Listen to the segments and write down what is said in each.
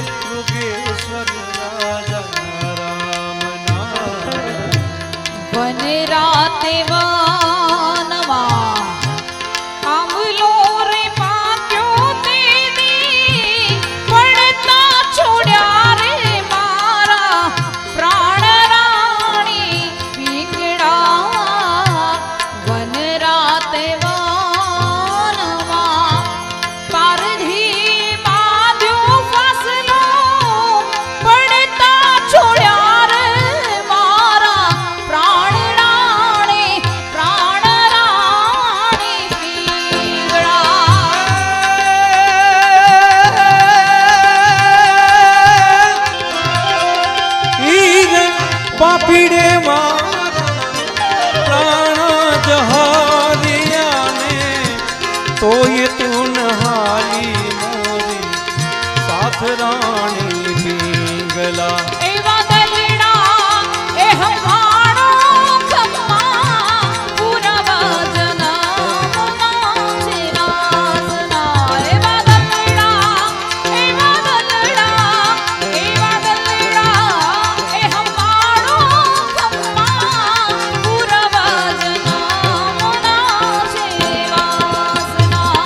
મૃગેશ્વર રાજા રામ નામ વન રાતે વનમાં આંબલો રે પાક્યો તે દી પડતા છોડ્યા રે મારા પ્રાણ રાણી પીંગળા વન રાતે વનમાં પારધી બાંધ્યો ફાસલો પડતા છોડ્યા રે મારા પ્રાણ રાણી પીંગળા પાપીડે મારા જહારિયાને તોય તું નહાલી મોરી સાથ રાણી પીંગલા એવા દલડા એ હમારો ખમ્મા પૂરા જન્મના છે રાસના એવા દલડા એ હમારો ખમ્મા પૂરા જન્મના છે વાસના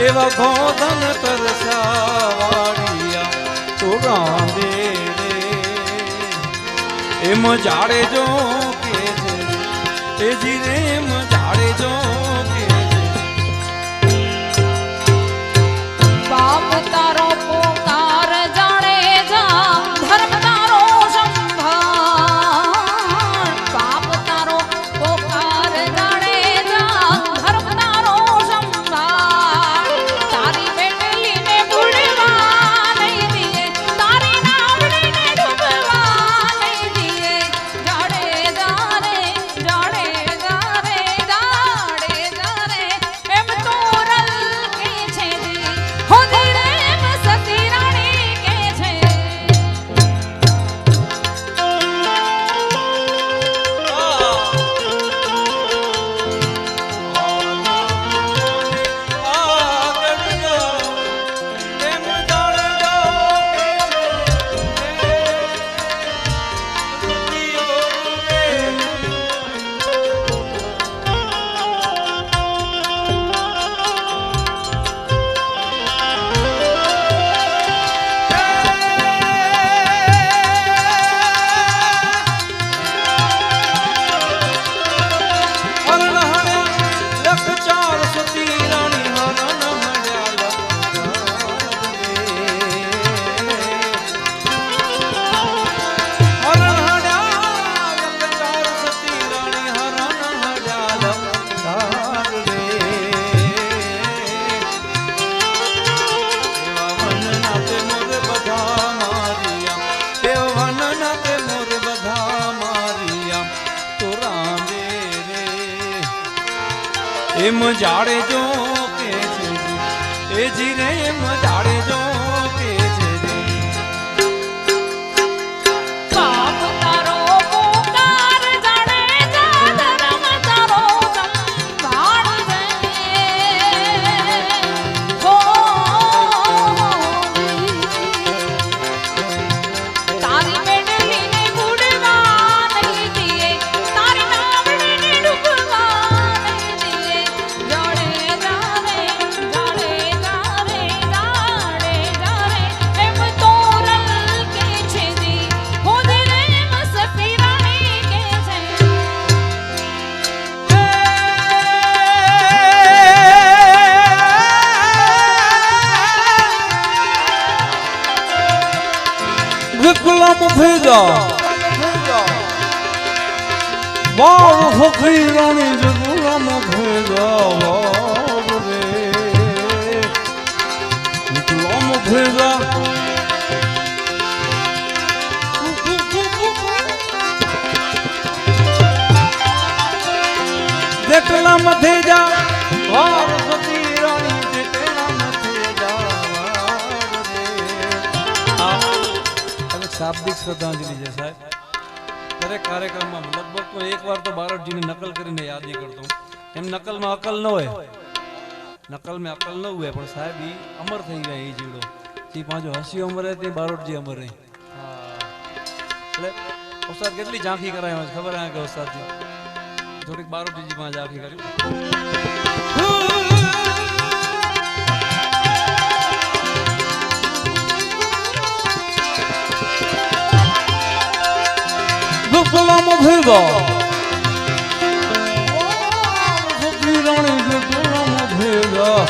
એવા ગોધન તરસાવાડિયા તું રાંધે રે એમ જાડેજો કે છે એ જીરે એમ જાડેજો કે બાપ તારો પોકાર જાડેજા ધર્મ તારો સંભાળ બાપ તારો પોકાર જાડેજા ધર્મ તારો સંભાળ તારી બેટલીને બુડવા નહીં દીએ તારી નાવડીને ડૂબવા નહીં દીએ જાડેજા રે જાડેજા રે જાડેજા રે એમ તોરલ કે છે જી હો ધીરે એમ સતી રાણી કે છે એમ જાડેજો કે છે એ જીરે એમ જાડેજો કે છે બાપ તારો પોકાર જાડેજા ધર્મ તારો સંભાળ દે હો તારી બેટલીને બુડવા નહીં દીએ તારી નાવડીને ડૂબવા નહીં દીએ જાડેજા રે જાડેજા રે જાડેજા રે એમ તોરલ કે છે જી હો ધીરે એમ સતી રાણી કે છે વિકલમ ભેજા વાવ સખી રાણી વિકલમ ભેજા વાવ રે વિકલમ ભેજા વિકલમ ભેજા વાવ સખી રાણી વિકલમ ભેજા વાવ રે શાબ્દિક શ્રદ્ધાંજલિ છે સાહેબ દરેક કાર્યક્રમમાં લગભગ તો એક વાર તો બારોટજીની નકલ કરીને યાદ નહીં કરતો એમ નકલમાં અકલ ન હોય નકલ में अकल न हुए પણ સાહેબ ઈ અમર થઈ ગયા ઈ જીવડો ઈ પાંચો હસી અમર હે તે બારોટજી અમર રહી એટલે ઉસ્તાદ કેટલી ઝાંખી કરાય ખબર હે કે ઉસ્તાદજી થોડીક બારોટજી માં ઝાંખી કરી વિકલમ ભેગા સખી રાણી વિકલમ ભેગા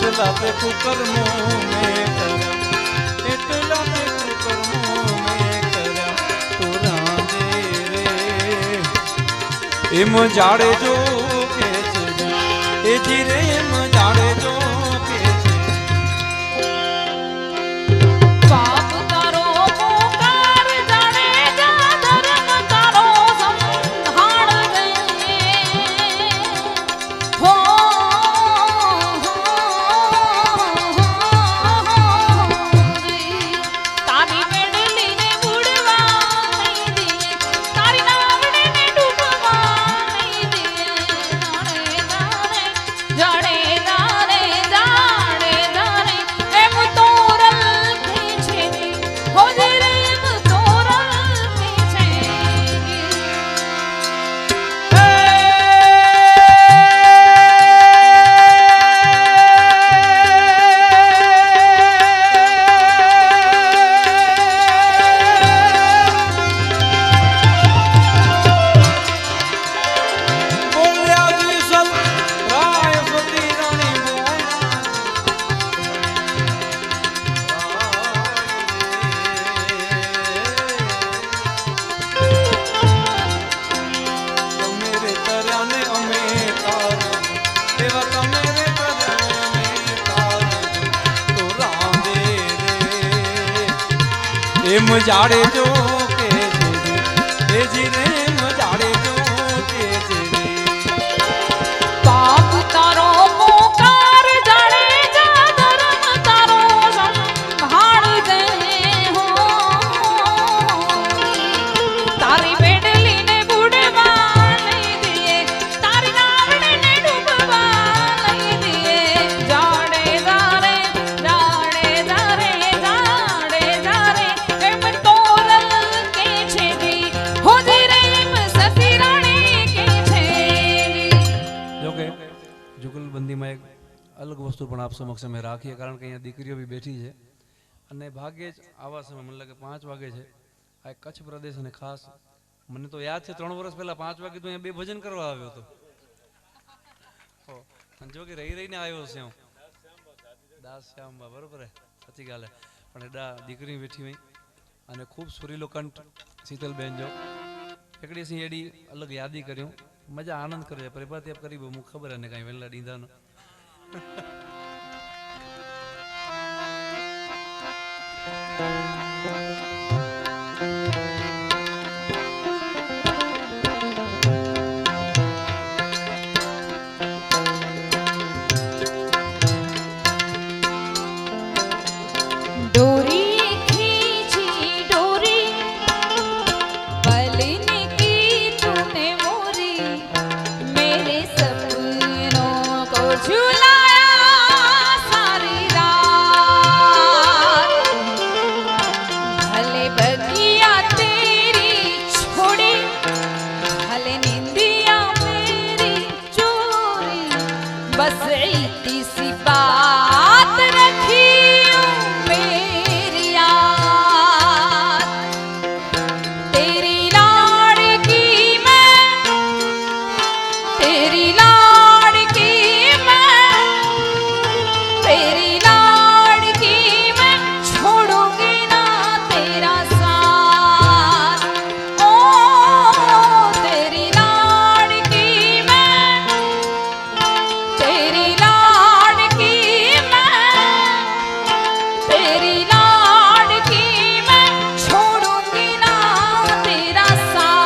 એટલા તે કુકર્મો મેં કર્યા એટલા તે કુકર્મો મેં કર્યા તું રાંધે રે એમ જાડેજો કે છે એ જીરે એમ જાડેજો કે છે બાપ તારો પોકાર જાડેજા ધર્મ તારો સંભાળ દે હો તારી બેટલીને બુડવા નહીં દીએ તારી નાવડીને ડૂબવા નહીં દીએ જાડેજા રે જાડે જો કે એ જી રેમ જાડે જો કે બાપ તારો પોકાર જાણે જા ધર્મ તારો સંભાળજે હો તારી બેડલીને બુડવા લઈ દઈએ તારી નાવડીને ડૂબવા લઈ દઈએ જાડે જારે એમ તોરલ કે છે જી હોજી રેમ સતી રાણી કે છે જોકે જુગલબંધીમાં એક અલગ વસ્તુ પણ આપ સમક્ષ અમે રાખીએ કારણ કે અહીંયા દીકરીઓ બી બેઠી છે અને ભાગ્યે જ આવા સમય મને લાગે 5 વાગે છે આ કચ્છ પ્રદેશ અને ખાસ મને તો યાદ છે 3 વર્ષ પહેલા 5 વાગે તો અહીંયા બે ભજન કરવા આવ્યો હતો અને જો કે રહી રહીને આવ્યો છે હું દાસ શ્યામબા બરોબર હે સાચી ગાલ હે પણ એડા દીકરી બેઠી હોય અને ખૂબ સુરીલો કંઠ શીતલબેન જો એકડી સી એડી અલગ યાદી કર્યું મજા આનંદ કરે પરિભાતી આપ કરી મુખ ખબર હે ને કાંઈ વેલા ડીંધાનો डोरी खींची डोरी पलने की तूने मोरी मेरे सपनों को झुलाया सारी रात भले बगिया तेरी छोड़ी भले निंदिया मेरी चोरी बस इतनी सी बात रखी मेरी याद तेरी लाड़की मैं तेरी लाड़की मैं तेरी लाड़की मैं छोड़ूंगी ना तेरा साथ ओ तेरी लाड़की मैं तेरी लाड़की मैं छोड़ूंगी ना तेरा साथ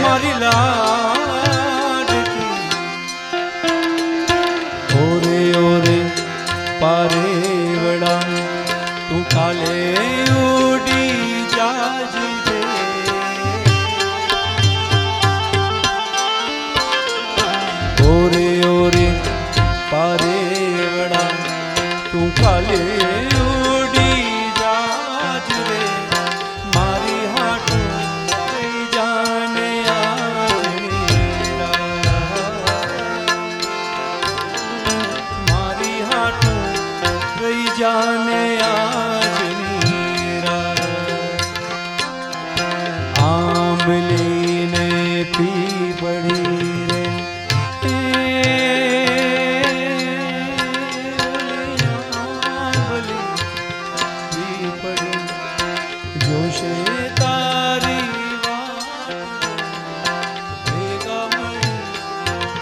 મારી લાડકી ઓરે ઓરે પારે વડા તું કાલે ઉડી જાજી દે ઓરે ઓરે પારે વડા તું કાલે ઉડી જાજ રે મારી હાટું કઈ જાને મારી હાટું કઈ જાને આજની રાત આંબલીને પીપળી રે જોશે તારી વાત ભેગા મળી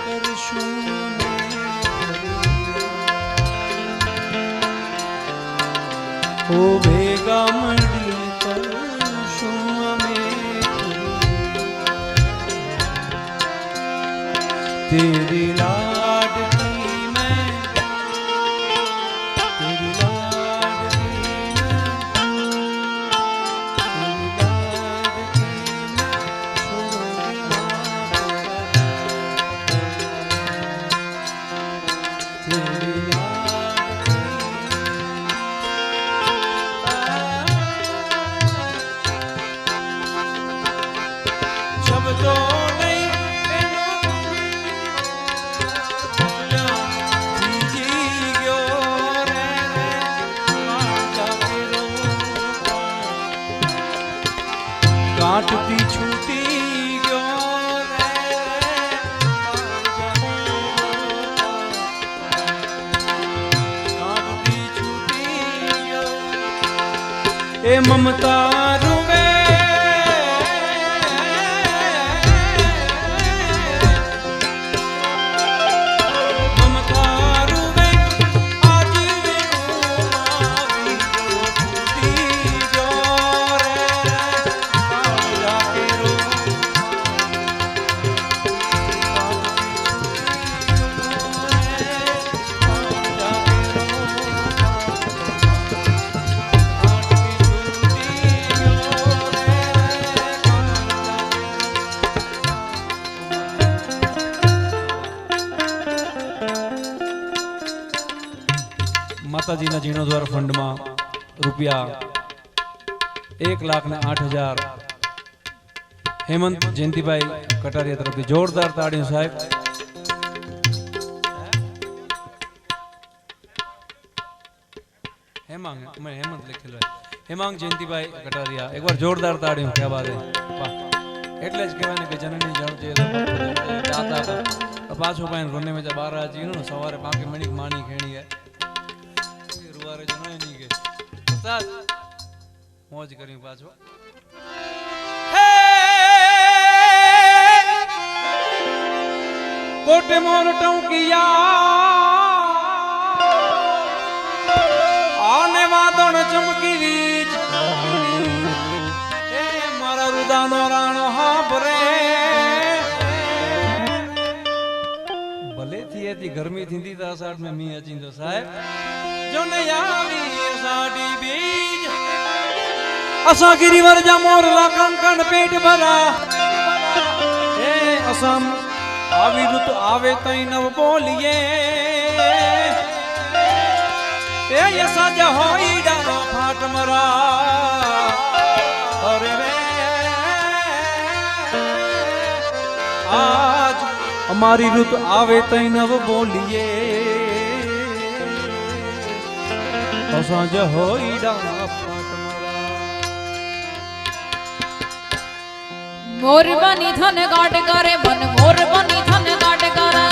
કરશું ને ઓ ભેગા મળી કરશું અમે તેરી લાડકી મેં તેરી લાડકી શબ્દો નહીં એનો એ મમતા રૂવે માતાજીના જીર્ણોદ્ધાર ફંડમાં રૂપિયા 1,08,000 હેમંત જયંતિભાઈ કટારિયા તરફથી જોરદાર તાળીઓ સાહેબ. હેમાંગ હેમંત લખેલો હેમાંગ જયંતિભાઈ કટારિયા એકવાર જોરદાર તાળીઓ. ક્યાં વાત હે વાહ. એટલે જ કહેવાય ને કે જનની જણજે દાતા પાછો પાઈને રોને મેં 12 આજી નો સવારે પાકે મણીક માની ખેણી હે રૂવારે જણાય નહીં કે ઉસ્તાદ મોજ કરી પાછો. કોટે મોર ટંકિયા આને વાદળ ચમકી રીચ એ મારા રુદાનો રાણો હાંભરે ભલે થી હતી ગરમી થીંદી તા સાઠ મે મી અચીંદો સાહેબ જોને આવી સાડી બીજ અસા ગિરિવર જા મોરલા કંકણ પેટ ભરા એ અસમ આવી ઋતુ આવે તઈ નવ બોલીએ એ યસા જ હોઈ ડા ફાટ મરા અરે રે આજ અમારી ઋતુ આવે તઈ નવ બોલીએ અસા જ હોઈ ડા ફાટ મરા. મોર બની થન ગાટ કરે મન મોર બની થન ગાટ કરે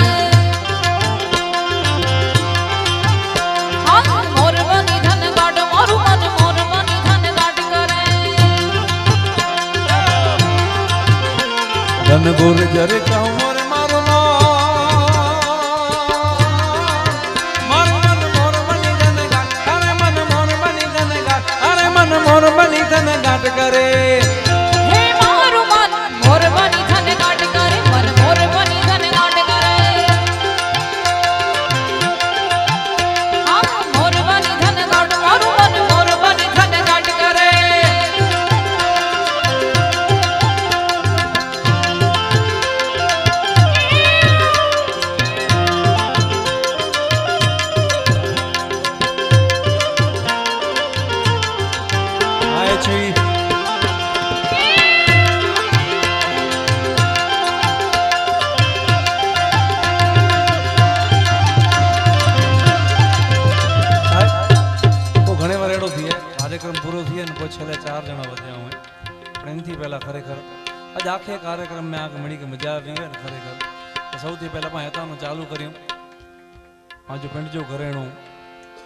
હા મોર બની થન ગાટ મારું મન મોર બની થન ગાટ કરે ધન ગોર જરે ચાઉ મોર મારો મારું મન મોર બની ધન ગાટ અરે મન મોર બની ધન ગાટ અરે મન મોર બની ધન ગાટ કરે હે મારું મન મોર બની થન ગાટ કરે મન મોર બની થન ગાટ કરે હા મોર બની થન ગાટ મારું મન મોર બની થન ગાટ કરે આય છે કાર્યક્રમ પૂરો થયો ને પછી છેલ્લે 4 જણા વધ્યા હોય પણ એનાથી પહેલા ખરેખર આજ આખે કાર્યક્રમ મેં આંખ મળી કે મજા આવી હોય ને ખરેખર તો સૌથી પહેલા પણ હેતાનું ચાલુ કર્યું પાંચું પેંડજો ઘરેણું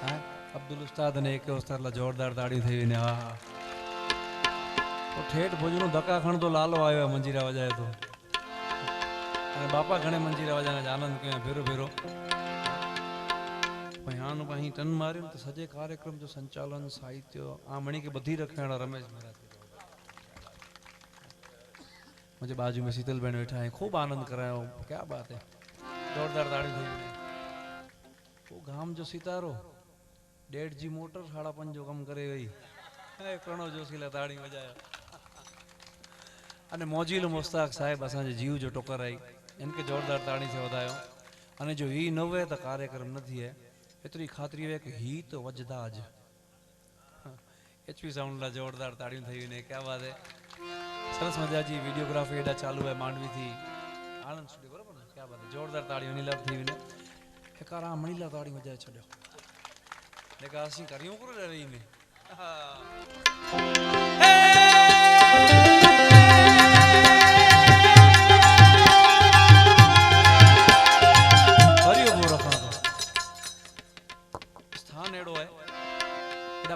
હા અબ્દુલ ઉસ્તાદ અને એક ઉસ્તાદલા જોરદાર તાળી થઈ ને હા હા તો ઠેઠ ભુજનું દકાખણ તો લાલો આવ્યો મંજીરા વજાય તો અને બાપા ઘણે મંજીરા વજાને આનંદ કે ફેરો ફેરો આનું અહીં ટન માર્યું તો સજે કાર્યક્રમ જો સંચાલન સાહિત્ય આ મણી કે બધી रखना रमेश महाराज मुझे बाजू में शीतल बहन बैठा है खूब आनंद कराया क्या बात है जोरदार ताड़ी थी वो गाम जो सितारो 1.5 जी मोटर 5.5 जो कम करे गई कणो जोशीला ताड़ी वजाया અને મોજીલો મુસ્તાક સાહેબ અસાંજે જીવ જો ટોકર आई इनके जोरदार ताड़ी से वधायो અને જો ઈ ન હોય તો કાર્યક્રમ નથી હે इतनी खातरी है कि ही तो वजदा ज एचपी साउंड ला जोरदार ताड़ियों थई ने क्या बात है सरस मजा जी वीडियोग्राफी एडा चालू है मांडवी थी आनंद स्टूडियो बराबर ने क्या बात है जोरदार ताड़ियों नी लव थई ने एकारा मणिला ताड़ी मजा छड्यो देखा आसी करियो करो रही ने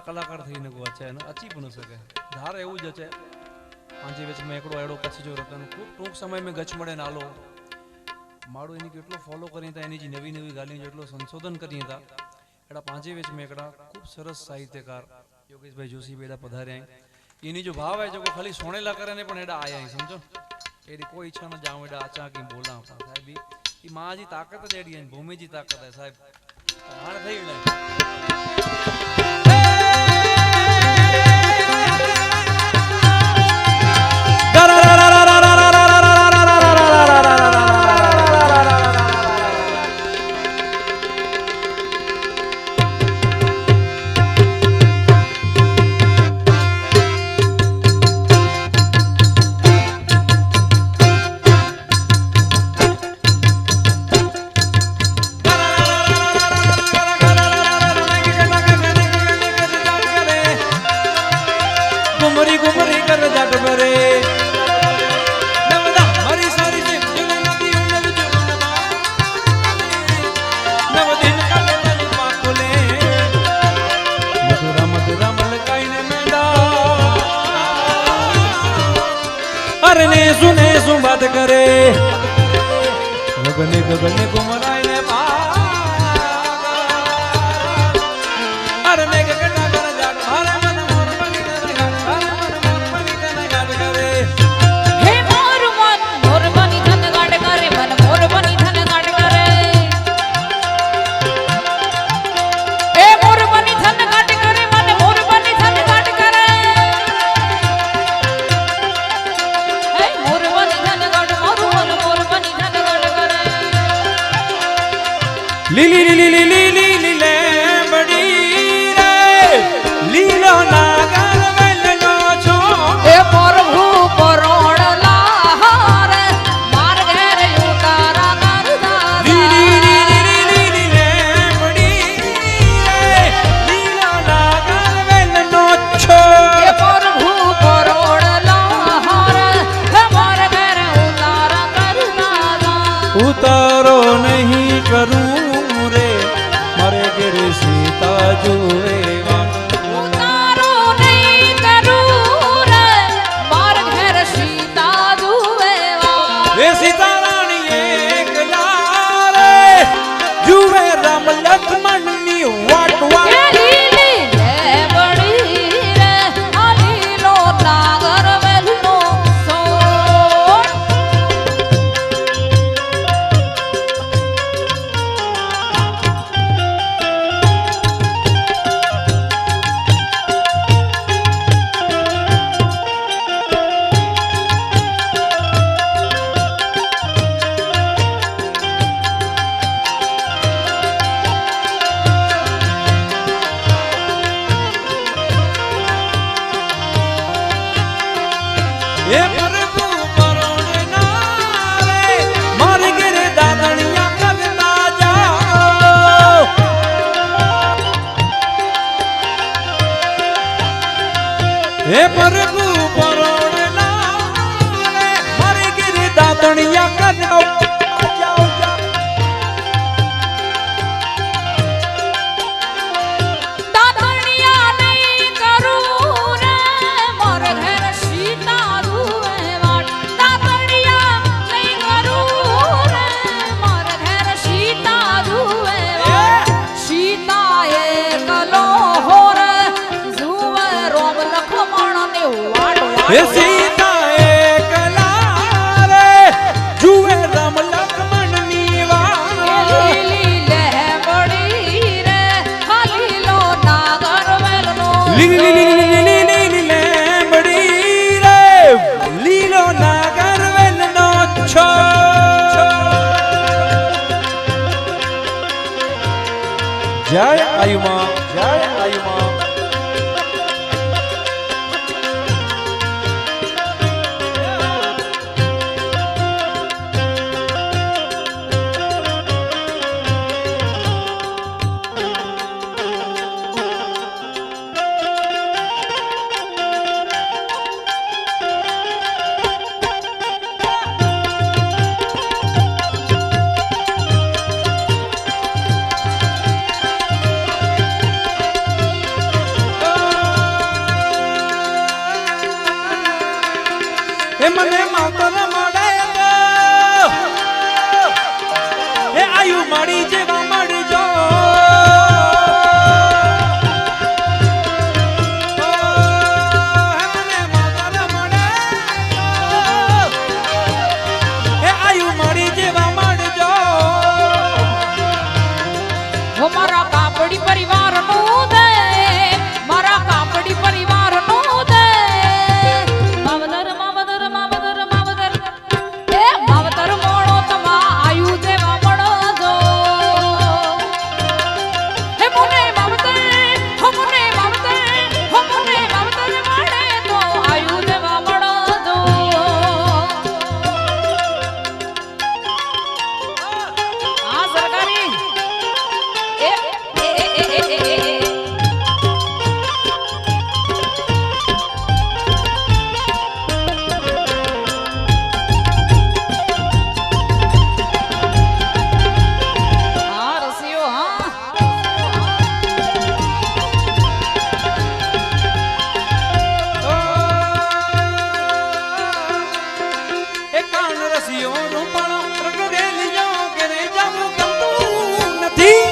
कलाकार थी को अच्छा है ना अच्छी पण सके धार एवं ज छे પાંચે વેચ મેં એકડો એડો પછી જો રતન ખૂબ ટૂંક સમય મેં ગચ મળે નાલો મારું એની કેટલો ફોલો કરી હતા એની જે નવી નવી ગાલી જેટલો સંશોધન કરી હતા એડા પાંચે વેચ મેં એકડા ખૂબ સરસ સાહિત્યકાર યોગેશભાઈ જોશી બેડા પધાર્યા એની જો ભાવ है जो खाली सोनेला करे ने पण एडा आया समझो एडी कोई इच्छा न जाऊं एडा आचा की बोला साहब ई मां जी ताकत ज एडी है भूमि जी ताकत है साहब हाण થઈ ગઈ गुमरी गुमरी कर जट भरे नवदा हरी सारी से नदी उनर जुनवा नव दिन काले तन पाकुले मधुरा मलकाई ने मेंदा अरे ने सुने सु बात करे गगने गगने गुमराई ने पा अरे ने गगना कर जट भरे लीली लीली लीली लीली ले बड़ी रे लीलो नागर वेलनो छो ए प्रभु परोड़ लाहार मार घेर उतारा कर दादा लीली लीली लीली ले बड़ी रे लीलो नागर वेलनो छो ए प्रभु परोड़ लाहार मार घेर उतारा कर दादा उतारो नहीं करूं सीता जुएगा उतारो नहीं करूं रे मार घर सीता जुएगा वे सीता रानी एक लारे जुए राम लक्ष्मण नी वाट वाट लीली ले बड़ी रे लीलो नागर वेलनो सो ये प्रभु परोने नारे मार गिरे दादनिया करता जाओ ये प्रभु परोने नारे मार गिरे दादनिया करता जाओ दादनिया नहीं करूं रे मोर घर सीता सीता एक लारे जुए राम लक्ष्मण नीवार लीली ले बड़ी रे लीलो नागर वेलनो लीली लीली लीली ले बड़ी रे लीलो नागर वेलनो छो जय आयुमा जय आयुमा રસિયો રૂપાળો રંગ રેલિયો ઘરે જાવું ગમતું નથી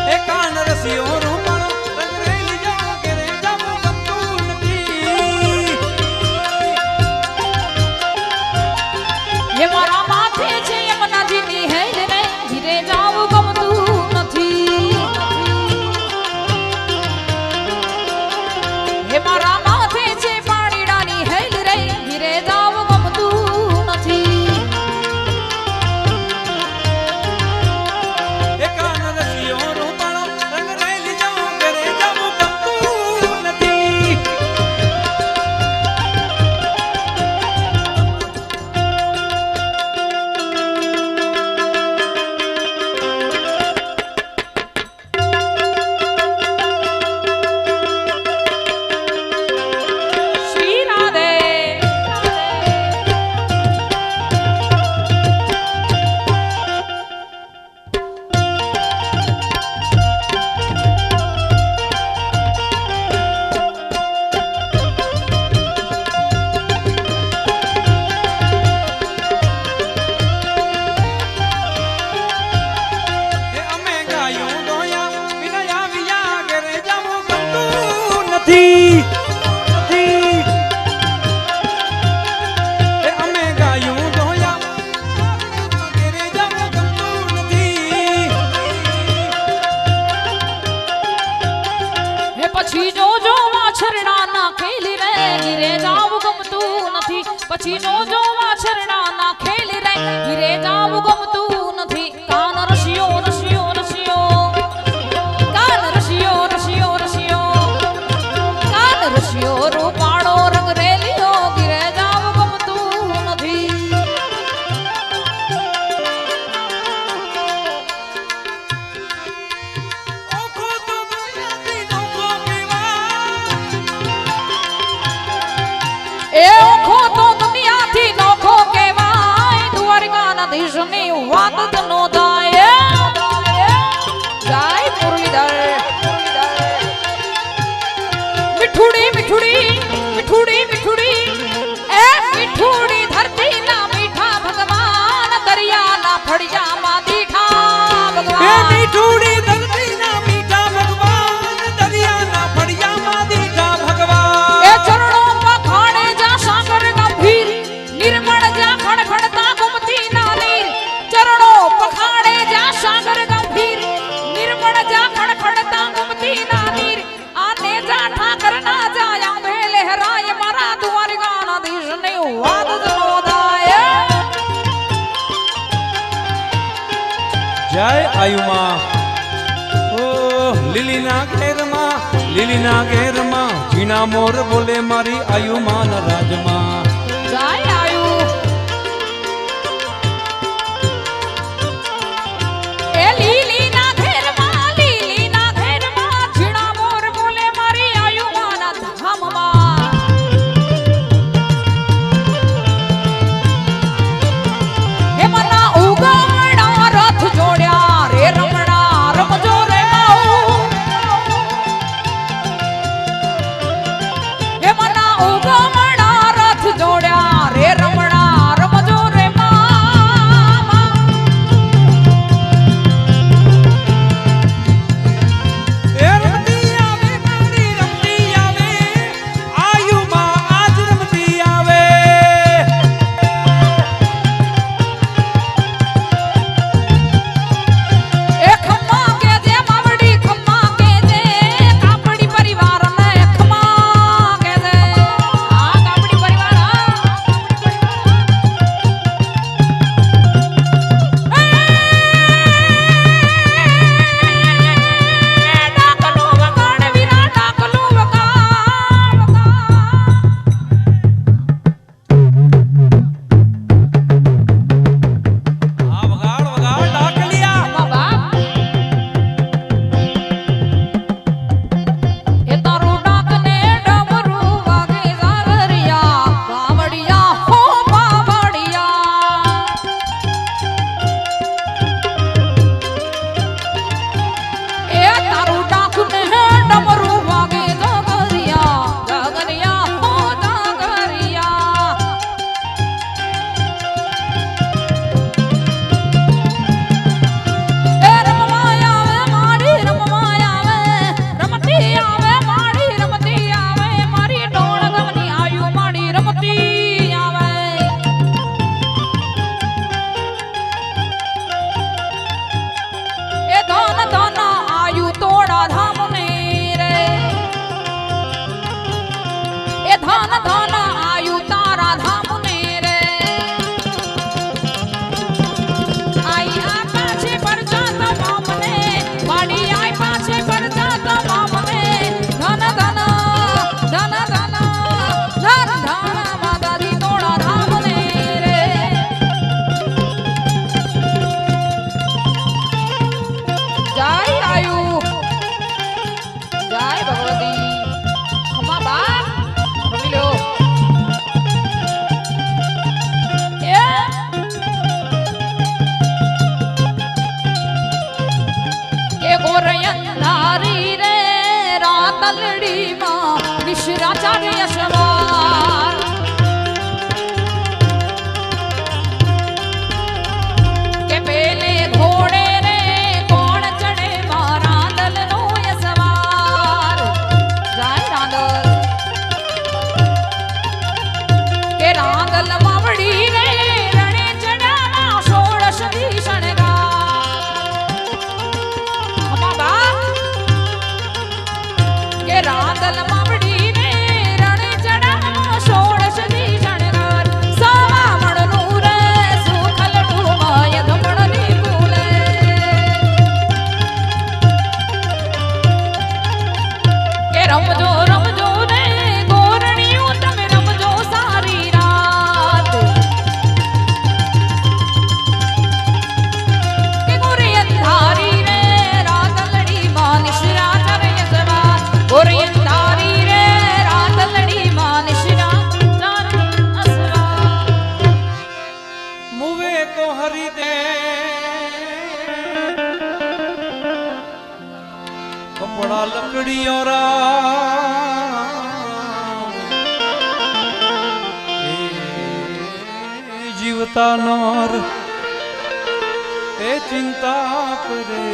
એ કાન રસિયો રૂપાળો રંગ રેલિયો ઘરે જાવું ગમતું નથી હે મારા માથે છે યમુનાજીની હેલ રે ઘીરે જાવું ગમતું નથી હે મારા માથે છે પાણીડાની હેલ રે ઘીરે જાવું ગમતું નથી એ કાન રસિયો રૂપાળો રંગ રેલિયો ઘરે જાવું ગમતું નથી શ્રી રાધે એ અમે ગાયું ગોયા વિના આવ્યા ઘરે જાવું ગમતું નથી એ અમે ગાયું ગોયા ઘરે જાવું ગમતું નથી હે પછી જોજો વાછરડા ના ખેલી રે ઘીરે જાવું ગમતું નથી પછી જોજો વાછરડા ના ખેલી રે ઘીરે જાવું ગમતું નથી કાન રસિયો રસિયો રસિયો કાન રસિયો રસિયો રસિયો કાન રસિયો રૂપાળો રંગ રેલિયો ઘીરે જાવું ગમતું નથી ઓખો તો દુનિયાથી નોખો કેવા એ ઓખો તો દુનિયાથી નોખો કહેવાય દ્વારકાના દેશની વાત જ નો થાય ગાય મુરલીધર મીઠુડી મીઠુડી મીઠુડી મીઠુડી એ મીઠુડી ધરતી ના મીઠા ભગવાન દરિયાના ફળિયામાં દીઠા એ ભગવાન મીઠુડી ધરતીના મીઠા ભગવાન દરિયાના ફળિયામાં દીઠા ભગવાન એ ચરણો પખાડે જા સાગર ગંભીર નિર્મળ જા ખડખડતા ગુમતી ના નીર ચરણો પખાડે જા સાગર ગંભીર નિર્મળ જા ખડખડતા ગુમતી ના નીર આને જા ઠાકર ના જાય આંબે લહેરાય મારા દ્વારકાના દેશને વાત જ નો થાય જય આયુમાં ઓ લીલીના ઘેરમાં ઝીણા મોર બોલે મારી આયુમાન રાજમાં જાય આયુ એ લીલીના ઘેરમાં ઝીણા મોર બોલે મારી આયુમાના ધામમાં હે મના ઉગમણા રથ જોડ્યા રે રમણા રમજો રે માઉ હે મના ઉગમણા રથ चिंता नर ए चिंता करे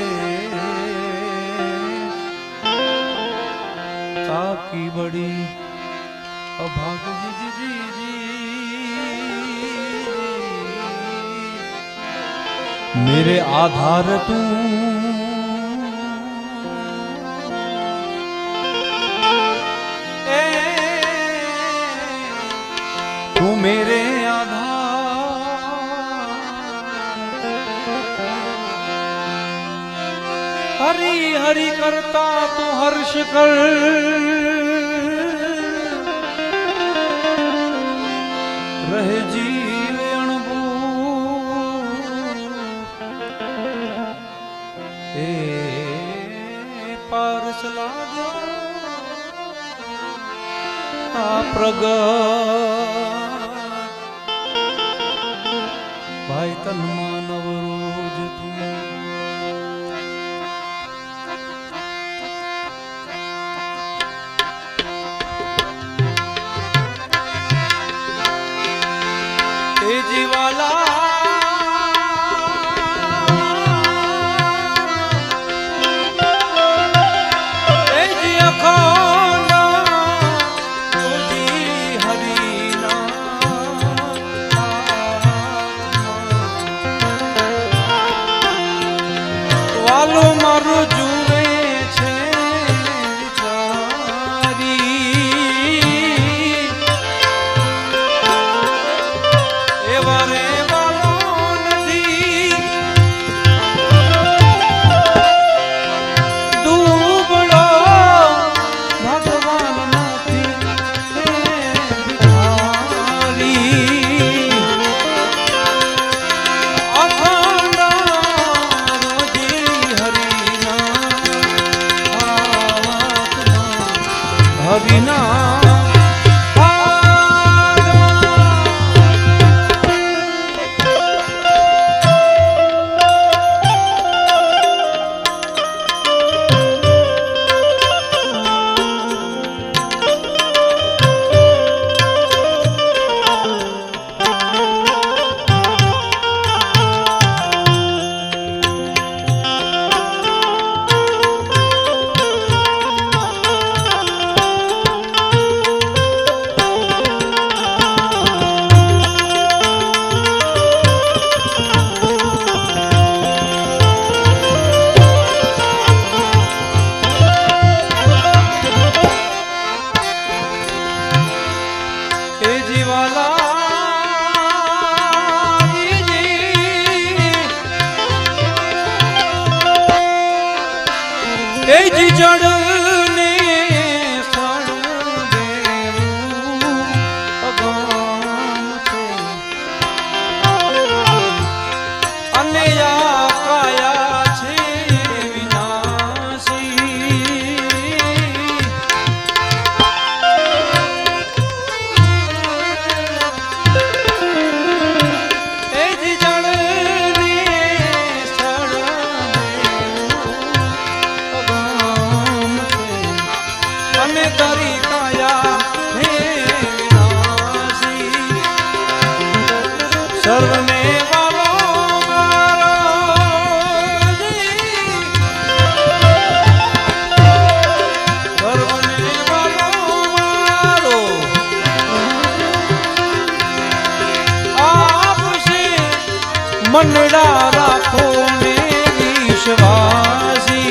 ताकि बड़ी अभाग जी मेरे आधार तू तू मेरे आधार हरि हरि करता तू हर्ष कर रहे जीव अणबू ए पारसला आ प्रगट भाई तन मानव रोज तू ए जीवाला ए जी अखोना तुझी हरीना वालो मारो जुए छे विचारी एवारे वालो नदी दूबड़ो भगवान नथी भिखारी अखंड रोजी हरिना हरिना जड़ने काया छे विनाशी सर्वने वालो मारो सर्वने वालो मारो आप से मनड़ा राखो ने विश्वासी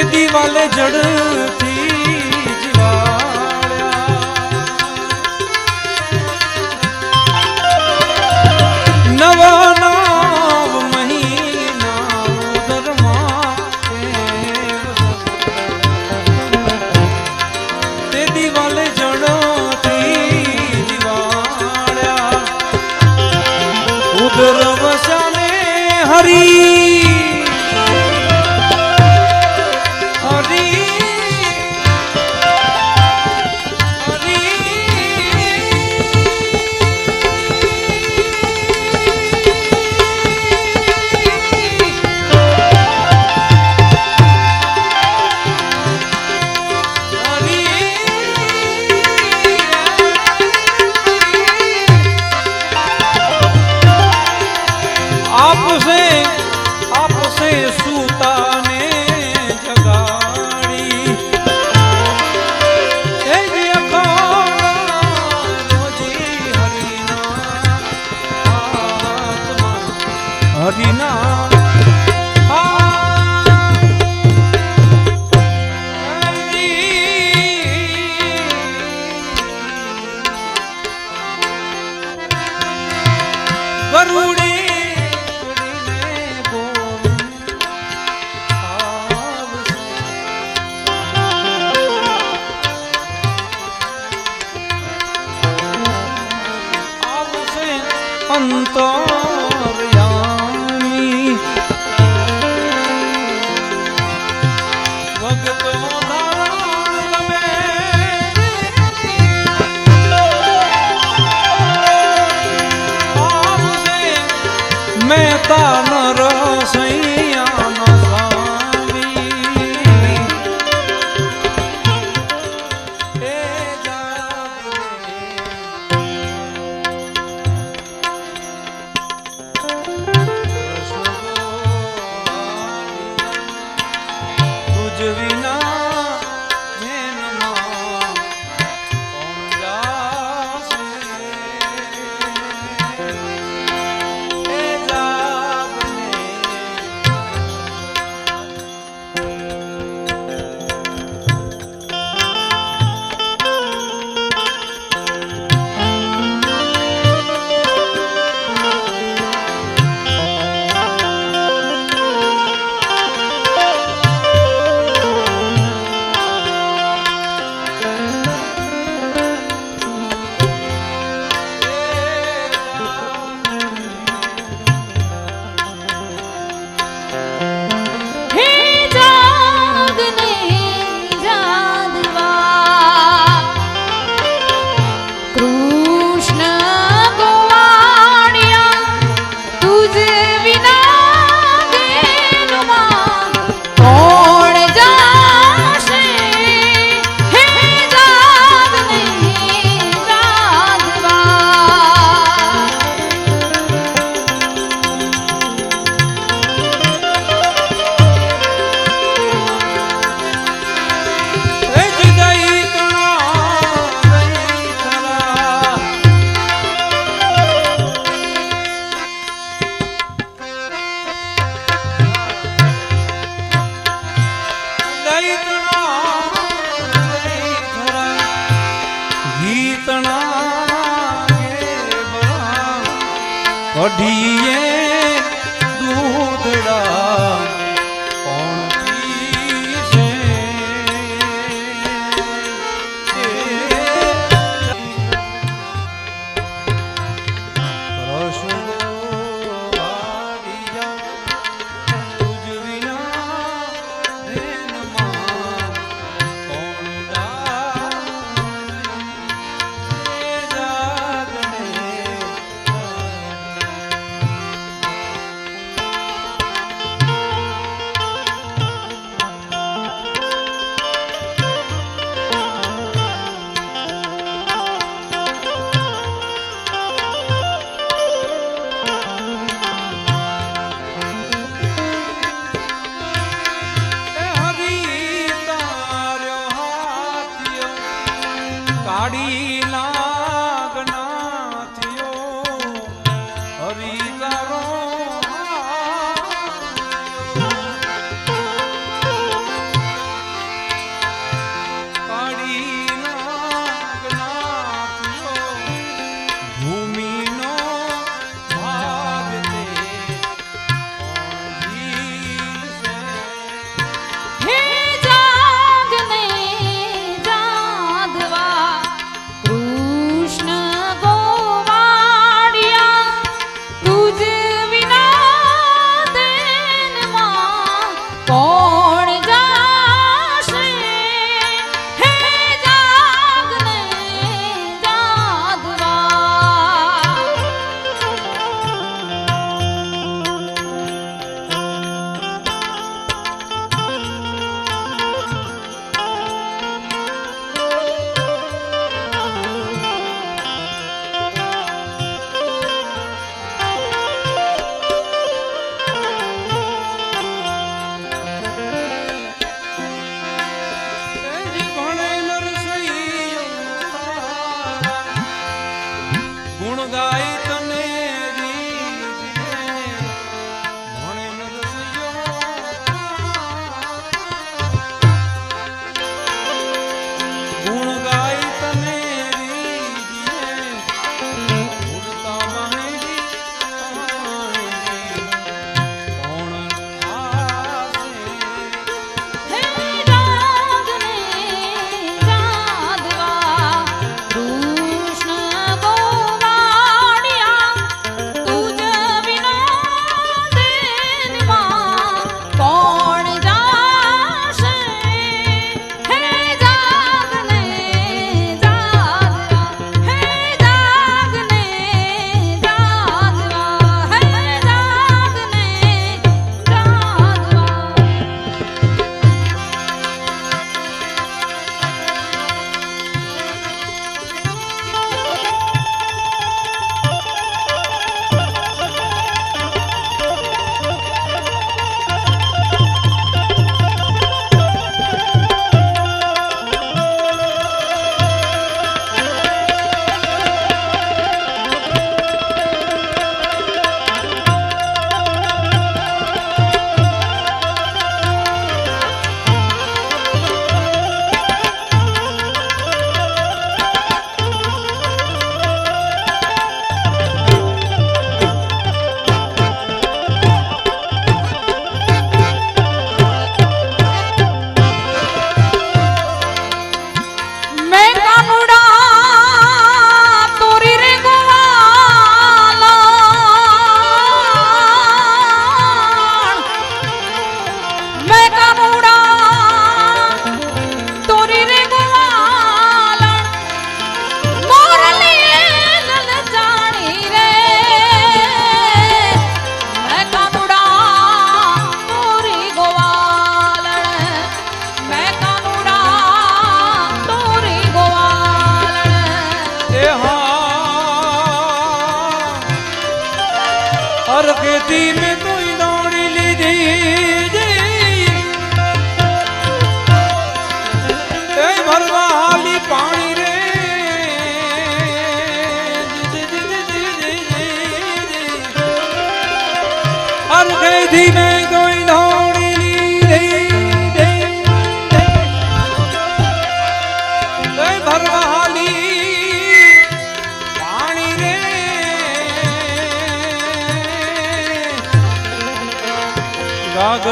દિવાલે જડથી જીવાડ્યા નવા નવ મહિના ઉદરમાં તે દિવાલે જડથી જીવાડ્યા ઉદર વસાને હરી आपसे सूताने जगाड़ी ए जी अखाड़ा रोजी हरिना आत्मा हरिना गरुड़ी अंतर्यामी भगतो धारण में आपसे मेहता नर सैया न स्वामी ए કઢીએ દૂધડા કોણ પીશે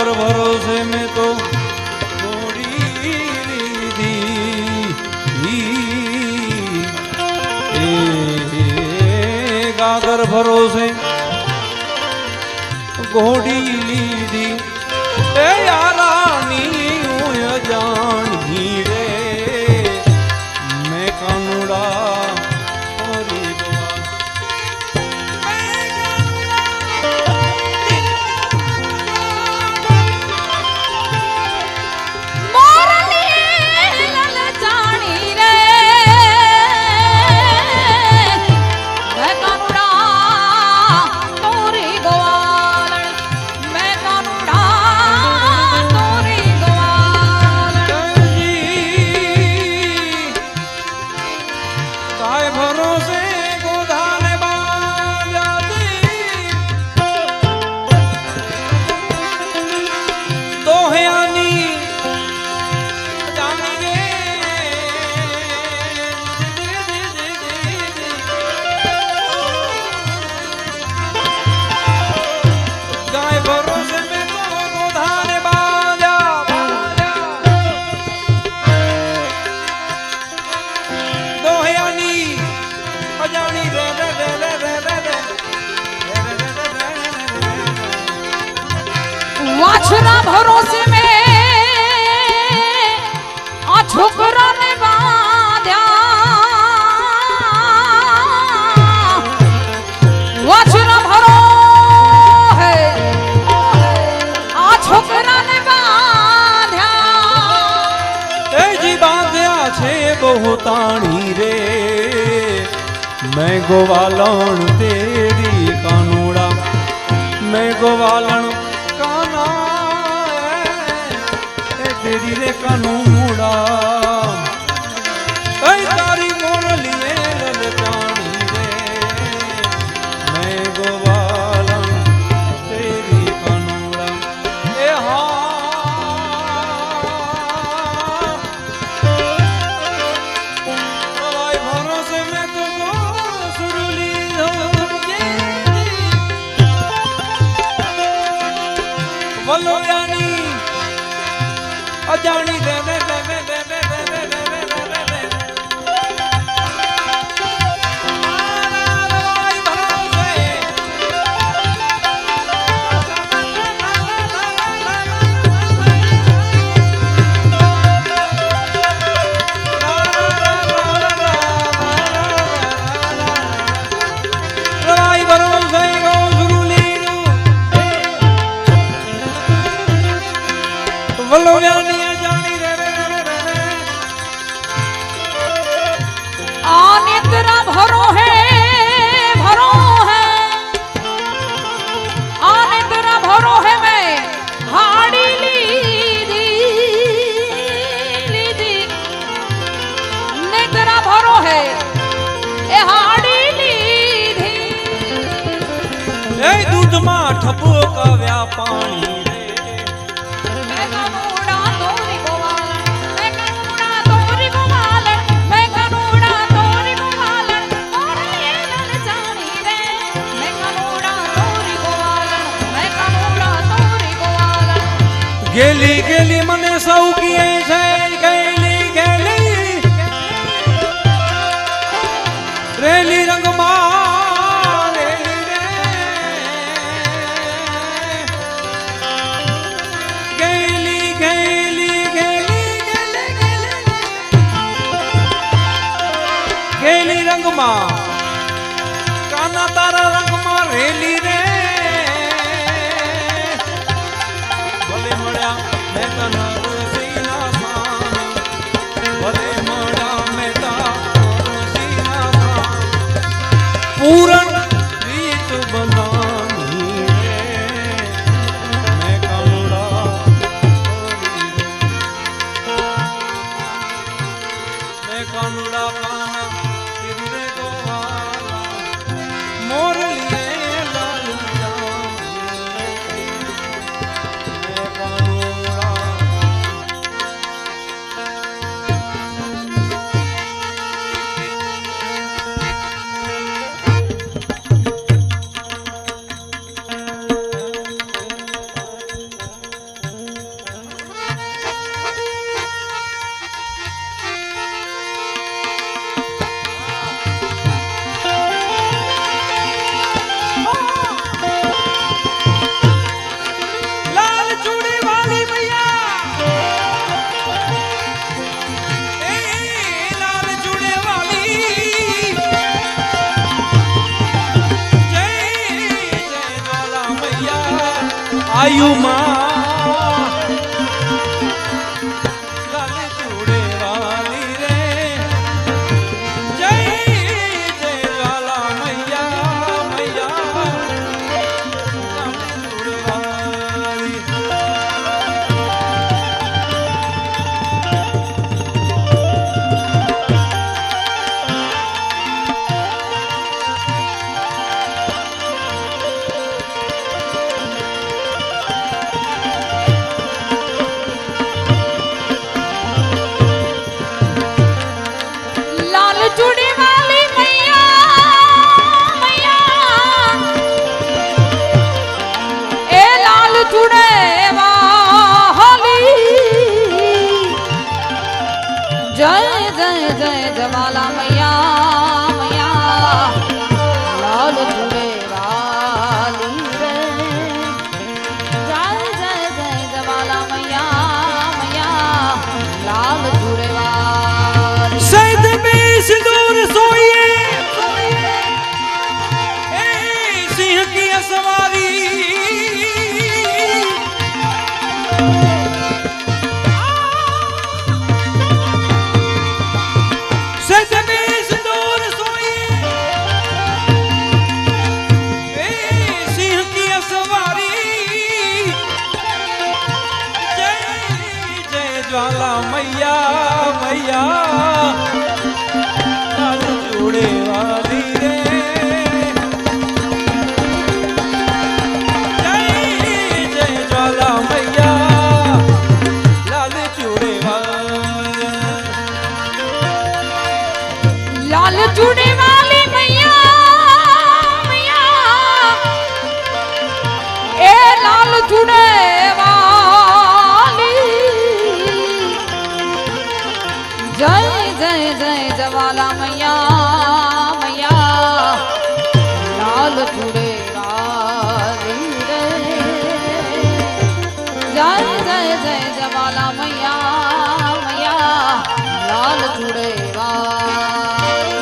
गागर भरोसे में तो घोड़ी लीधी गागर भरोसे घोड़ी लीधी यारानी जानी रे मैं कानूड़ा वाछरा भरोसे में आ छोकरा ने बांध्या वाछरा भरो है आ छोकरा ने बांध्या ए जी बांध्या छे बहुताणी रे मैं गोवालन तेरी कानूड़ा मैं गोवालन काना तेरी रे कानूड़ा तारी मोर लिए ललचानी रे मैं गोवालन तेरी कानूड़ा ए हाँ भरोसे में तो सुरुली बोलो यानी अजानी दे दे दे दे दे दे दे दे दे दे दे दे तेरा भरो है आने तेरा भरो है मैं हाड़ी लीधी ने तेरा भरो है ए हाड़ी लीधी ए दूध मां ठपो का व्यापारी गेली गेली मने सौ किए છે गेली गेली रेली रंग માં રેલી રે गेली गेली गेली गेली गेली रंग માં કાના તારા રંગ માં રેલી રે मैं तना सीना भले मड़ा मैं सीना पूरन रीत बनानी रे मैं कानूड़ा काना तेरी रे गोवा આયુમાં લાલ ચૂડે વાલી રે જય જય જ્વાલા મૈયા મૈયા લાલ ચૂડે વાલી લાલ ચૂડી વાલી મૈયા મૈયા એ લાલ ચૂડે વાલી જય જય જય જવાલા મૈયા મૈયા લાલ ચૂડે વાલી રે જય જય જય જવાલા મૈયા મૈયા લાલ ચૂડે વાલી સૈદ બે સિંદૂર સોઈએ એ સિંહ की सवारी सैद बे सिंदूर सोઈએ ए सिंह की सवारी जय जय ज्वाला मैया मैया लाल चूड़े वाली रे जय जय ज्वाला मैया लाल चूड़े वाली लाल चूड़ी वाली मैया मैया ए लाल चूड़े वाली जय जय जय जवाला मैया मैया लाल चूड़े वाली रे जय जय जय जवाला मैया मैया लाल चूड़े वाली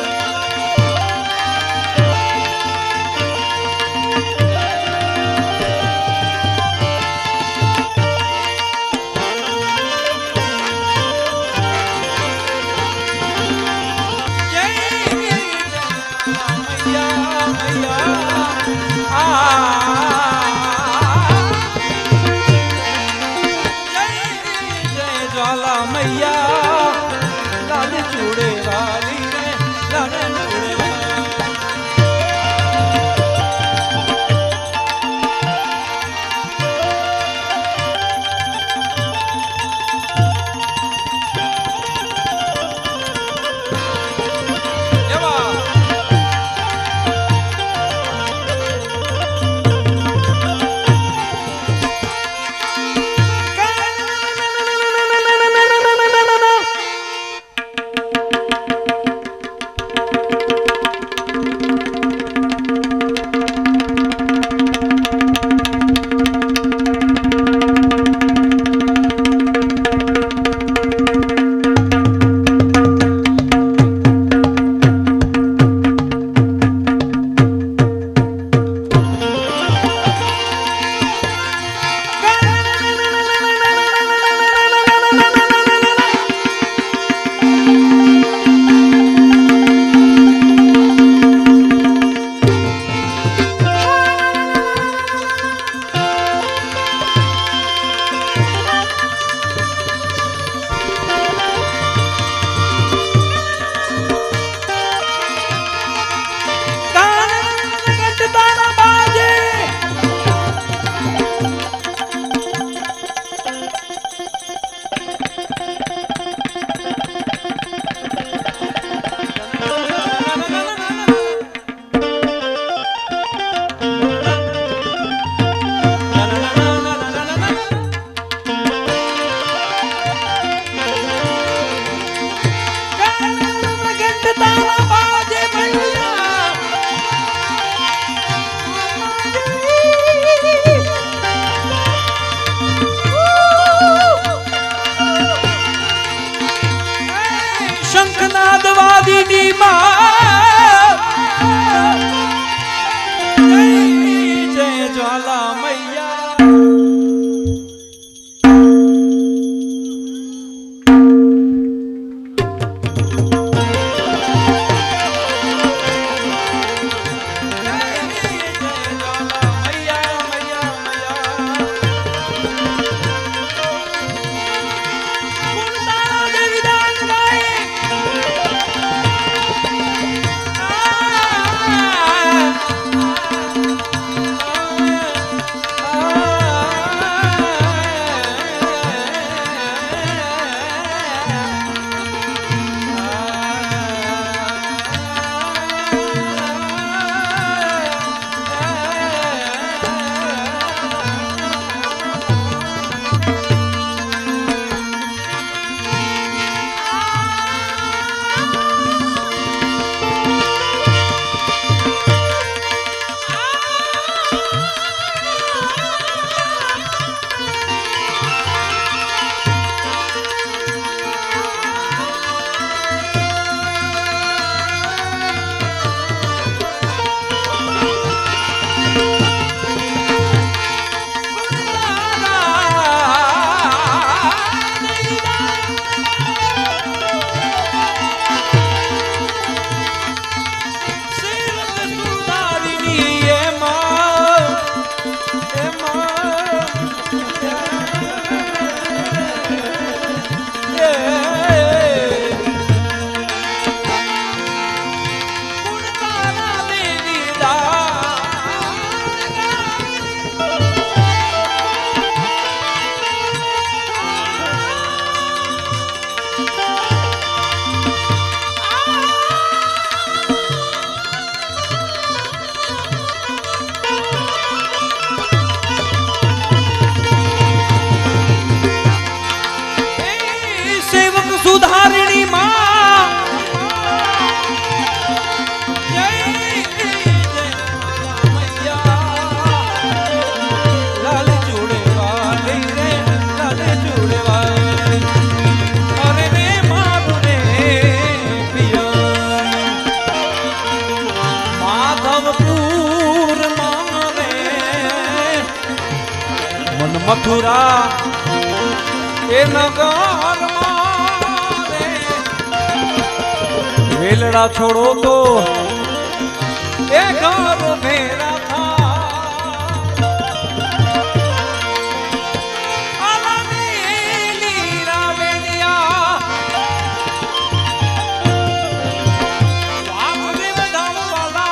जय मैया मैया आ जय जय ज्वाला मैया लाल चूड़े वाली रे लाल चूड़े वाली એવા વાદીની માં જય જય જ્વાલા મૈયા મથુરા એ નગર મારે વેલડા છોડો તો એ ઘર ભેરા થા આલાની રાવેલિયા વાસુદેવ ધામવાલા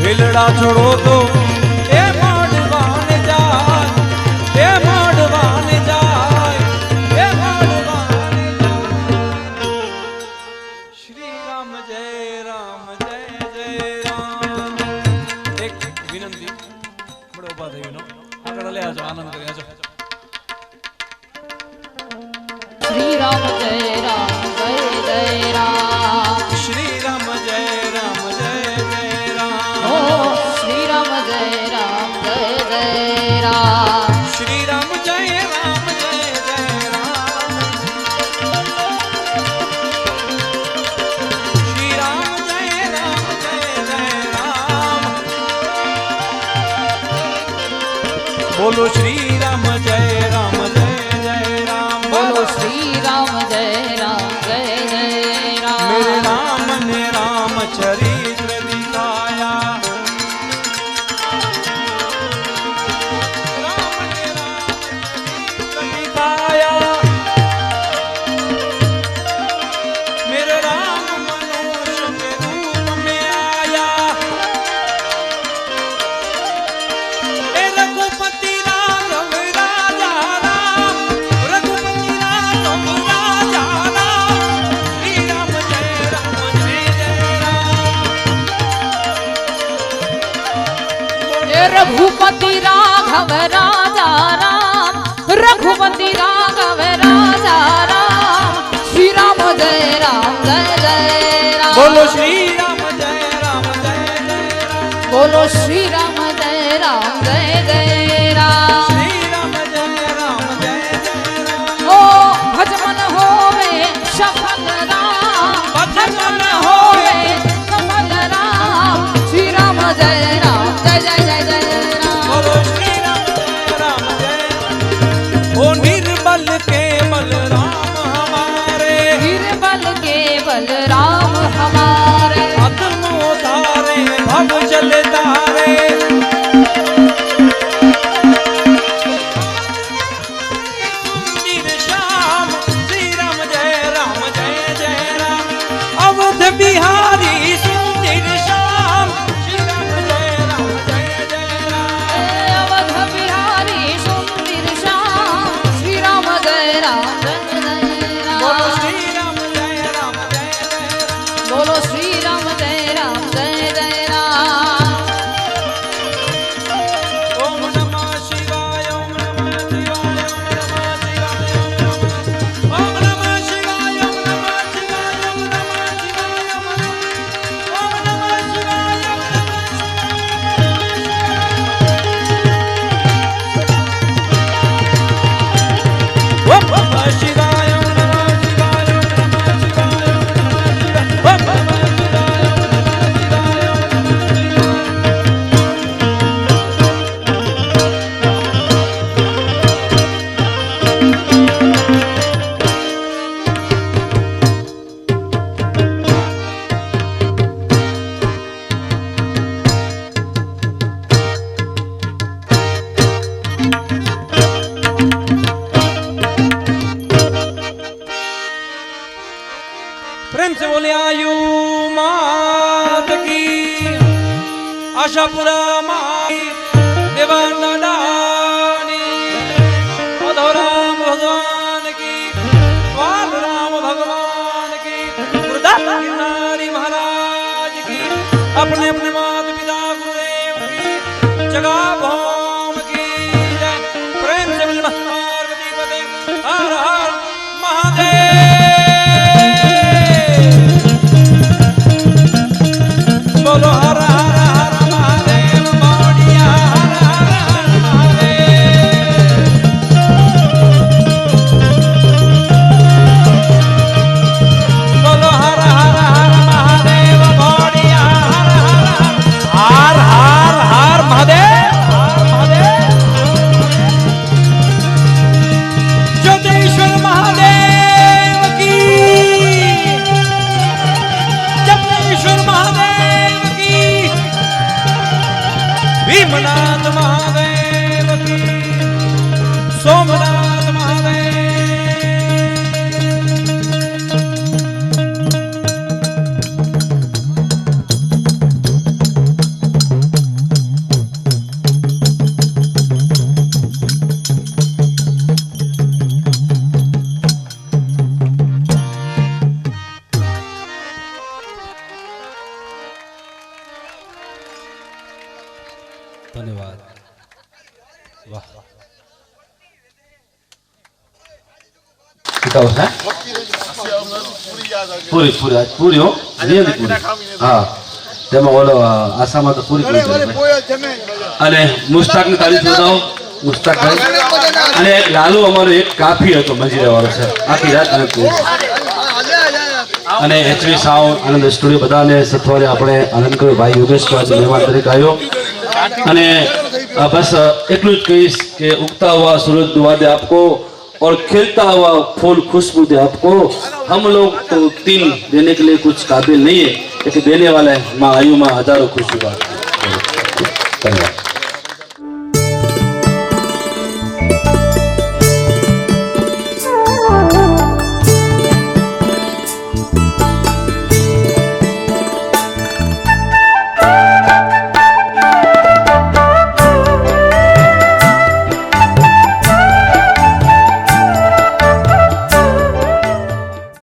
વેલડા છોડો તો એ માંડવાને જાય એ માંડવાને જાય એ માંડવાને જાય શ્રી રામ જય રામ જય જય રામ એક વિનંતી બડો ઉભા થઈ વિનો આગળ લે આજો આનંદ કરી આજો શ્રી રામ જય રામ જય જય રામ શ્રી રામ જય રામ જય જય રામ ઓ શ્રી રામ જય રામ જય જય રામ શ્રી રામ જય રામ જય જય રામ શ્રી રામ જય રામ જય જય રામ બોલો શ્રી રામ જય રામ જય જય રામ બોલો શ્રી રામ જય રામ જય જય રામ मेरे राम ने रामचरित्र दिखाया राम ने रामचरित्र दिखाया मेरे राम मनुष्य के रूप में आया ए रघुपति राघव राजा राम रघुपति राघव राजा राम श्री राम जय राम हे रघुपति राघव राजा राम रघुपति राघव राजा राम श्री राम जय जय राम बोलो श्री राम जय राम जय जय राम बोलो श्री राम जय राम जय जय राम श्री राम जय राम जय जय राम ओ भजमन होवे सफल राम भजमन होवे सफल राम श्री राम जय जय जय जय राम बोलो श्री राम जय ओ निर्बल केवल राम हमारे गिरबल केवल राम हमारे अदमो धारे भव जल तारे सुंदर श्याम श्री राम जय जय राम अवध बिहारी सुंदर श्याम श्री राम जय जय राम अवध बिहारी सुंदर श्याम श्री राम जय बोलो राम श्री राम जय राम बोलो श्री राम जय जय राम ओम नमः शिवाय ओम नमः शिवाय ओम नमः शिवाय ओम नमः शिवाय ओम नमः शिवाय ओम नमः शिवाय ओम नमः शिवाय ओम नमः शिवाय ओम नमः शिवाय ओम नमः शिवाय ओम नमः प्रेम से बोले आयु मात की आशापुरा माई देवाना डानी अपने अपने माता पिता गुरुदेव की जगा भौम की जय। प्रेम से बोलिए पार्वती पते हर हर महादेव। बोलो हर हर हर महादेव मौड़िया हर हर हर महादेव। बोलो हर हर हर महादेव मौड़िया हर हर हर हर महादेव हर महादेव। ज्योतिश्वर महादेव की जगदीश्वर महादेव की भीमनाथ महादेव की सोमनाथ महादेव। धन्यवाद। वाह कितना होता है पूरी पूरी आज पूरी हो नहीं पूरी हाँ તેમાં ઓલો આસામાં તો પૂરી પૂરી અને મુસ્તાકની તારીફ બતાવો મુસ્તાકભાઈ અને લાલુ અમારો એક કાફી હતો મજીરા વાળો છે આખી રાત અને એચવી સાઉન્ડ આનંદ સ્ટુડિયો બધાને સથવારે આપણે આનંદ કર્યો ભાઈ યોગેશ આજે મહેમાન તરીકે આવ્યો અને बस इतना कहीश कि उगता हुआ सूरज दुआ दे आपको और खिलता हुआ फूल खुशबू दे आपको। हम लोग तो 3 देने के लिए कुछ काबिल नहीं है, लेकिन देने वाला है माँ आयु माँ हजारों खुशबू। धन्यवाद।